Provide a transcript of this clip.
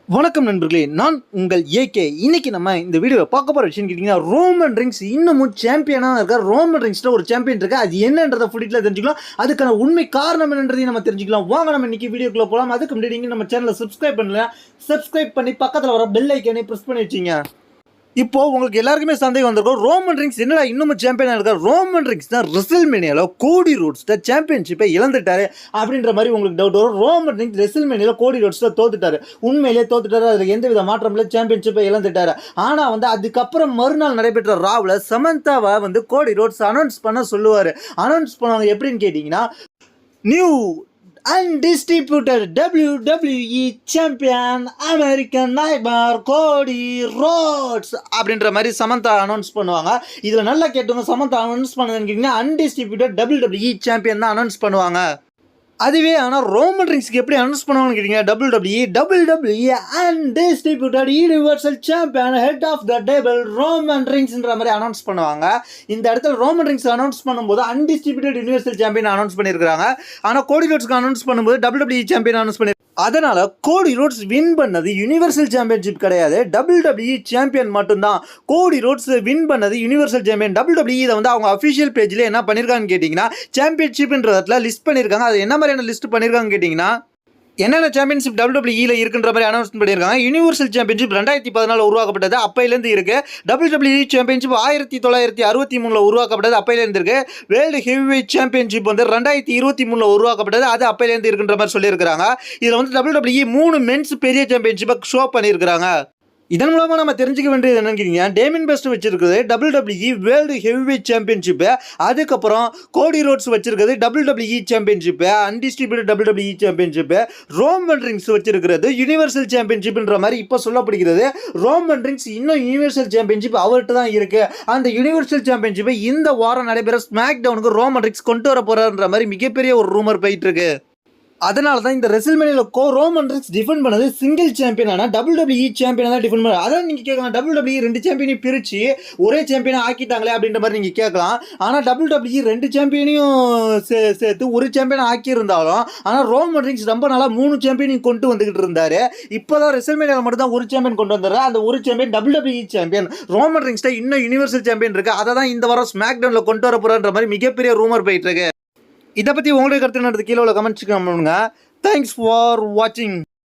வணக்கம் நண்பர்களே, நான் உங்கள் ஏகே. இன்னைக்கு நம்ம இந்த வீடியோவை பார்க்க போகிற விஷயம் கேட்டிங்கன்னா, ரோமன் ரிங்ஸ் இன்னமும் சாம்பியனாக இருக்கார். ரோமன் ரிங்ஸில் ஒரு சாம்பியன் இருக்குது. அது என்னன்றதை ஃபுட்டில் தெரிஞ்சுக்கலாம். அதுக்கான உண்மை காரணம் என்னன்றதையும் நம்ம தெரிஞ்சுக்கலாம். வாங்க நம்ம இன்னைக்கு வீடியோக்குள்ளே போகலாம். அதுக்கு முன்னாடி நீங்கள் நம்ம சேனலை சப்ஸ்கிரைப் பண்ணல, சப்ஸ்கிரைப் பண்ணி பக்கத்தில் வர பெல் ஐக்கானே ப்ரெஸ் பண்ணி வச்சிங்க. இப்போ உங்களுக்கு எல்லாருக்குமே சந்தேகம் வந்திருக்கும், ரோமன் ரிங்ஸ் என்னடா இன்னமும் சாம்பியனாக இருக்கார். ரோமன் ரிங்ஸ் தான் ரெசில்மேனியாவில் கோடி ரோட்ஸ்ட சாம்பியன்ஷிப்பை இழந்துட்டாரு அப்படின்ற மாதிரி உங்களுக்கு டவுட் வரும். ரோமன் ரிங்ஸ் ரெசில்மேனியாவில் கோடி ரோட்ஸ்ட தோத்துட்டாரு. உண்மையிலே தோத்துட்டாரு. அதில் எந்த வித மாற்றம் இல்லை. சாம்பியன்ஷிப்பை இழந்துட்டாரு. ஆனால் அதுக்கப்புறம் மறுநாள் நடைபெற்ற ராவில் சமந்தாவை கோடி ரோட்ஸ் அனௌன்ஸ் பண்ண சொல்லுவார். அனௌன்ஸ் பண்ணுவாங்க எப்படின்னு கேட்டிங்கன்னா, new undisputed WWE champion American Nightmare கோடி ரோட்ஸ் அப்படின்ற மாதிரி சமந்தா அனௌன்ஸ் பண்ணுவாங்க. இதில் நல்லா கேட்டுங்க, சமந்தா அனௌன்ஸ் பண்ணதுன்னு கேட்டிங்கன்னா undisputed WWE champion தான் அனௌன்ஸ் பண்ணுவாங்க. அதுவே ஆனால் ரோமன் ரிங்ஸ்க்கு எப்படி அனௌன்ஸ் பண்ணுவாங்கன்னு கேட்டிங்க, WWE undisputed universal champion head of the table Roman ரிங்ஸ்ன்ற மாதிரி அனௌன்ஸ் பண்ணுவாங்க. இந்த இடத்துல ரோமன் ரிங்ஸ் அனௌன்ஸ் பண்ணும்போது undisputed universal champion அனௌன்ஸ் பண்ணியிருக்காங்க. ஆனால் கோடி ரோட்ஸ்க்கு அனௌன்ஸ் பண்ணும்போது WWE champion அனௌன்ஸ் பண்ணி, அதனால கோடி ரோட்ஸ் வின் பண்ணது யூனிவர்சல் சாம்பியன்ஷிப் கிடையாது, WWE சாம்பியன் மட்டும்தான். கோடி ரோட்ஸ் வின் பண்ணது யூனிவர்சல் சாம்பியன். WWE இதை அவங்க அஃபிஷியல் பேஜில் என்ன பண்ணியிருக்காங்கன்னு கேட்டிங்கன்னா, சாம்பியன்ஷிப்ன்றதுல லிஸ்ட் பண்ணியிருக்காங்க. அது என்ன மாதிரியான லிஸ்ட் பண்ணியிருக்காங்கன்னு கேட்டிங்கன்னா, என்னென்ன சாம்பியன்ஷிப் WWE இருக்கின்ற மாதிரி அனௌன்ஸ் பண்ணியிருக்காங்க. யூனிவர்சல் சாம்பியன்ஷிப் 2014 உருவாக்கப்பட்டது, அப்பையிலேருந்து இருக்கு. WWE சாம்பியன்ஷிப் 1963 உருவாக்கப்பட்டது, அப்பையிலேருந்து இருக்கு. வேர்ல்டு ஹெவிவெயிட் சாம்பியன்ஷிப் 2023 உருவாக்கப்பட்டது, அது அப்பையிலேருந்து இருக்குன்ற மாதிரி சொல்லியிருக்காங்க. இதில் WWE 3 மென்ஸ் பெரிய சாம்பியன்ஷிப்பை ஷோ பண்ணியிருக்காங்க. இதன் மூலமாக நம்ம தெரிஞ்சுக்க வேண்டியது என்னன்னு கேட்டீங்கன்னா, டேமியன் பெஸ்ட் வச்சிருக்குது WWE வேர்ல்டு ஹெவிவெயிட் சாம்பியன்ஷிப்பு. அதுக்கப்புறம் கோடி ரோட்ஸ் வச்சிருக்கிறது WWE championship, undistributed WWE championship. Roman rings வச்சிருக்கிறது யூனிவர்சல் சாம்பியன்ஷிப்ன்ற மாதிரி இப்போ சொல்லப்படுகிறது. ரோமன் ரிங்ஸ் இன்னும் யூனிவர்சல் சாம்பியன்ஷிப் அவர்கிட்ட தான் இருக்கு. அந்த யூனிவர்சல் சாம்பியன்ஷிப்பை இந்த வாரம் நடைபெற ஸ்மாக் டவுனுக்கு ரோமன் ரிங்ஸ் கொண்டு வர போறாருன்ற மாதிரி மிகப்பெரிய ஒரு ரூமர் போயிட்டு இருக்கு. அதனால தான் இந்த ரெசில்மேனியாவில் ரோமன் ரிங்ஸ் டிஃபெண்ட் பண்ணது சிங்கிள் சாம்பியனான WWE சாம்பியனாக தான் டிஃபெண்ட் பண்ண. அதான் நீங்கள் கேட்கலாம், WWE 2 சாம்பியனையும் பிரித்து ஒரே சாம்பியனாக ஆக்கிட்டாங்களே அப்படின்ற மாதிரி நீங்கள் கேட்கலாம். ஆனால் WWE 2 சாம்பியனையும் சேர்த்து ஒரு சாம்பியனை ஆக்கியிருந்தாலும், ஆனால் ரோமன் ரிங்ஸ் ரொம்ப நாளாக 3 சாம்பியனையும் கொண்டு வந்துகிட்டு இருந்தார். இப்போ தான் ரெசில்மேனியாவில் மட்டும் தான் ஒரு சாம்பியன் கொண்டு வந்தார். அந்த ஒரு சாம்பியன் WWE சாம்பியன். ரோமன் ரிங்ஸ்ட இன்னும் யூனிவர்சல் சாம்பியன் இருக்குது. அதை தான் இந்த வாரம் ஸ்மாக் டவுனில் கொண்டு வர போகிறன்ற மாதிரி மிகப்பெரிய ரூமர் போயிட்டு இருக்கு. இதை பற்றி உங்களுடைய கருத்து என்னது கீழே உள்ள கமெண்ட்ஸ் பண்ணுங்க. தேங்க்ஸ் ஃபார் வாட்சிங்.